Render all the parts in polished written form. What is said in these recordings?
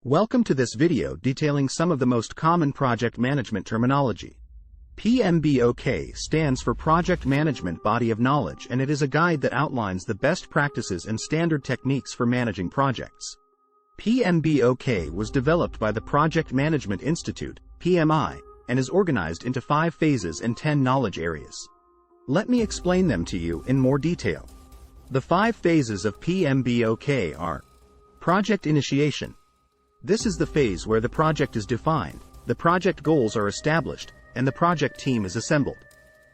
Welcome to this video detailing some of the most common project management terminology. PMBoK stands for Project Management Body of Knowledge, and it is a guide that outlines the best practices and standard techniques for managing projects. PMBoK was developed by the Project Management Institute, PMI, and is organized into 5 phases and 10 knowledge areas. Let me explain them to you in more detail. The 5 phases of PMBoK are: Project Initiation. This is the phase where the project is defined, the project goals are established, and the project team is assembled.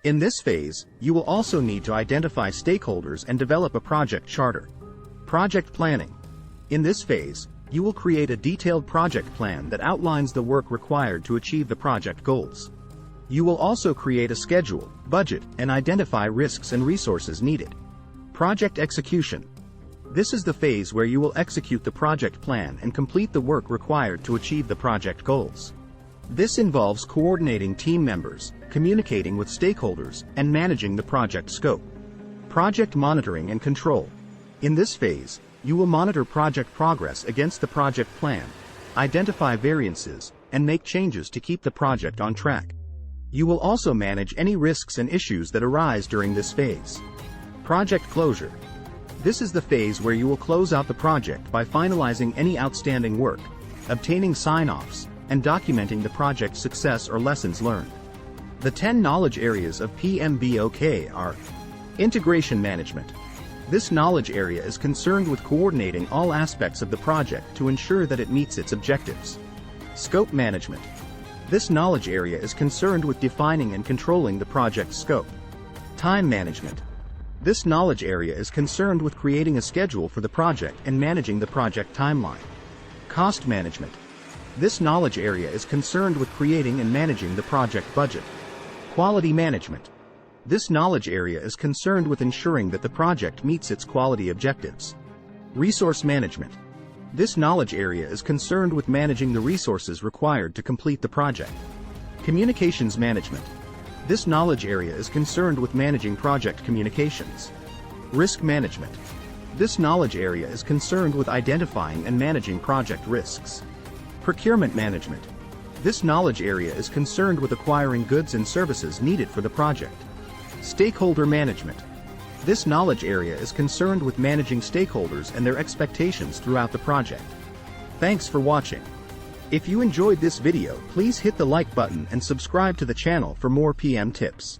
In this phase, you will also need to identify stakeholders and develop a project charter. Project Planning. In this phase, you will create a detailed project plan that outlines the work required to achieve the project goals. You will also create a schedule, budget, and identify risks and resources needed. Project Execution. This is the phase where you will execute the project plan and complete the work required to achieve the project goals. This involves coordinating team members, communicating with stakeholders, and managing the project scope. Project Monitoring and Control. In this phase, you will monitor project progress against the project plan, identify variances, and make changes to keep the project on track. You will also manage any risks and issues that arise during this phase. Project Closure. This is the phase where you will close out the project by finalizing any outstanding work, obtaining sign-offs, and documenting the project's success or lessons learned. The 10 knowledge areas of PMBoK are: Integration Management. This knowledge area is concerned with coordinating all aspects of the project to ensure that it meets its objectives. Scope Management. This knowledge area is concerned with defining and controlling the project scope. Time Management. This knowledge area is concerned with creating a schedule for the project and managing the project timeline. Cost Management. This knowledge area is concerned with creating and managing the project budget. Quality Management. This knowledge area is concerned with ensuring that the project meets its quality objectives. Resource Management. This knowledge area is concerned with managing the resources required to complete the project. Communications Management. This knowledge area is concerned with managing project communications. Risk Management. This knowledge area is concerned with identifying and managing project risks. Procurement Management. This knowledge area is concerned with acquiring goods and services needed for the project. Stakeholder Management. This knowledge area is concerned with managing stakeholders and their expectations throughout the project. Thanks for watching. If you enjoyed this video, please hit the like button and subscribe to the channel for more PM tips.